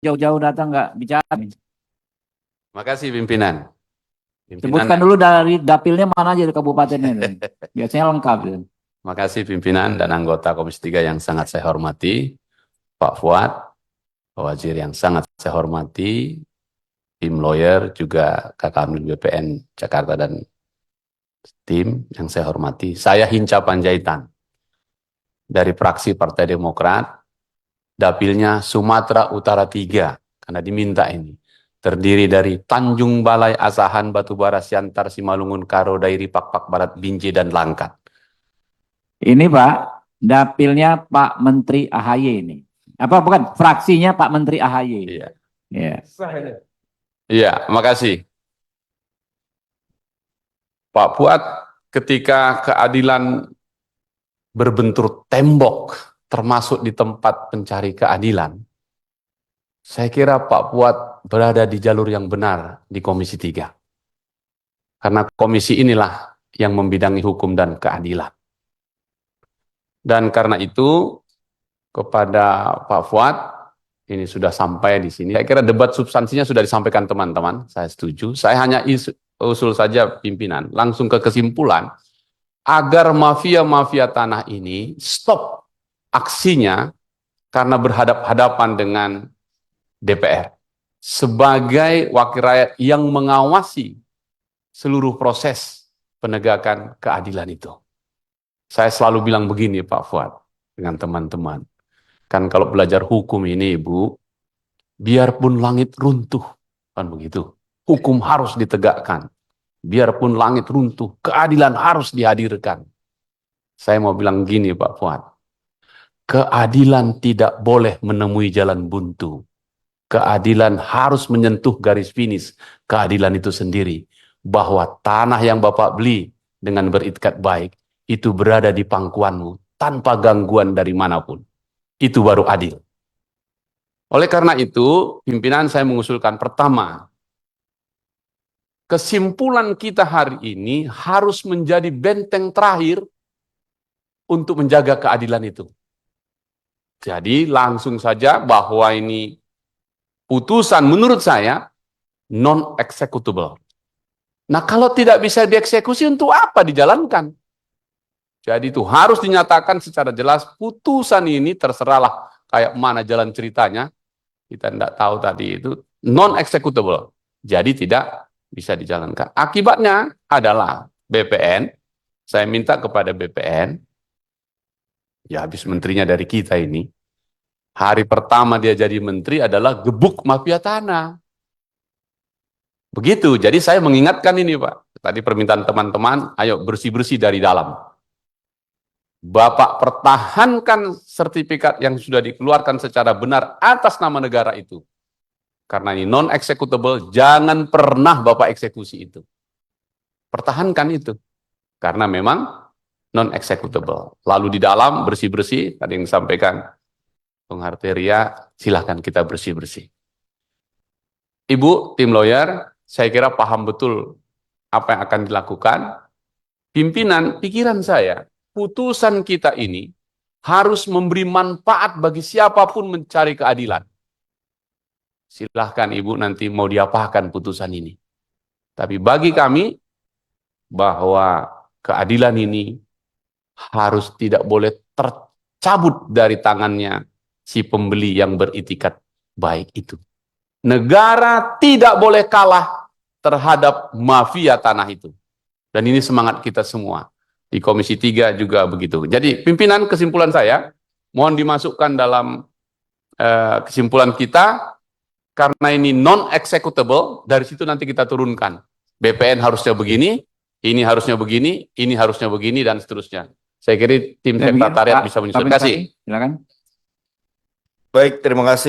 jauh-jauh datang nggak bicara. Makasih pimpinan. Sebutkan dulu dari dapilnya mana aja di kabupatennya itu. Biasanya lengkap itu. Makasih pimpinan dan anggota Komisi 3 yang sangat saya hormati, Pak Fuad, Pak Wazir yang sangat saya hormati, tim lawyer juga Kakamil BPN Jakarta dan tim yang saya hormati. Saya Hinca Panjaitan dari fraksi Partai Demokrat, dapilnya Sumatera Utara 3, karena diminta ini. Terdiri dari Tanjung Balai, Asahan, Batubara, Siantar, Simalungun, Karo, Dairi, Pakpak, Barat, Binjai, dan Langkat. Ini Pak, dapilnya Pak Menteri AHY ini. Apa bukan? Fraksinya Pak Menteri AHY. Iya. Iya. Iya, makasih. Pak Fuad, ketika keadilan berbentur tembok, termasuk di tempat pencari keadilan, saya kira Pak Fuad berada di jalur yang benar di Komisi 3. Karena komisi inilah yang membidangi hukum dan keadilan. Dan karena itu, kepada Pak Fuad, ini sudah sampai di sini. Saya kira debat substansinya sudah disampaikan teman-teman, saya setuju. Saya hanya usul saja pimpinan, langsung ke kesimpulan, agar mafia-mafia tanah ini stop aksinya karena berhadap-hadapan dengan DPR. Sebagai wakil rakyat yang mengawasi seluruh proses penegakan keadilan itu. Saya selalu bilang begini Pak Fuad, dengan teman-teman. Kan kalau belajar hukum ini Ibu, biarpun langit runtuh, kan begitu. Hukum harus ditegakkan. Biarpun langit runtuh, keadilan harus dihadirkan. Saya mau bilang gini Pak Fuad, keadilan tidak boleh menemui jalan buntu. Keadilan harus menyentuh garis finish. Keadilan itu sendiri. Bahwa tanah yang Bapak beli dengan beritikad baik, itu berada di pangkuanmu tanpa gangguan dari manapun. Itu baru adil. Oleh karena itu, pimpinan saya mengusulkan pertama, kesimpulan kita hari ini harus menjadi benteng terakhir untuk menjaga keadilan itu. Jadi langsung saja bahwa ini putusan menurut saya non-executable. Nah kalau tidak bisa dieksekusi untuk apa dijalankan? Jadi itu harus dinyatakan secara jelas putusan ini terserahlah kayak mana jalan ceritanya. Kita tidak tahu tadi itu non-executable. Jadi tidak bisa dijalankan. Akibatnya adalah BPN, saya minta kepada BPN, ya habis menterinya dari kita ini, hari pertama dia jadi menteri adalah gebuk mafia tanah. Begitu, jadi saya mengingatkan ini Pak. Tadi permintaan teman-teman, ayo bersih-bersih dari dalam. Bapak pertahankan sertifikat yang sudah dikeluarkan secara benar atas nama negara itu. Karena ini non-executable, jangan pernah Bapak eksekusi itu. Pertahankan itu. Karena memang non-executable. Lalu di dalam bersih-bersih, tadi yang disampaikan Bung Arteria, silahkan kita bersih-bersih. Ibu, tim lawyer, saya kira paham betul apa yang akan dilakukan. Pimpinan, pikiran saya, putusan kita ini harus memberi manfaat bagi siapapun mencari keadilan. Silahkan Ibu nanti mau diapakan putusan ini. Tapi bagi kami, bahwa keadilan ini harus tidak boleh tercabut dari tangannya si pembeli yang beritikat baik itu. Negara tidak boleh kalah terhadap mafia tanah itu. Dan ini semangat kita semua. Di Komisi 3 juga begitu. Jadi pimpinan, kesimpulan saya, mohon dimasukkan dalam kesimpulan kita, karena ini non-executable, dari situ nanti kita turunkan. BPN harusnya begini, ini harusnya begini, ini harusnya begini, dan seterusnya. Saya kira tim sekretariat bisa menyusun. Terima kasih. Silakan. Baik, terima kasih.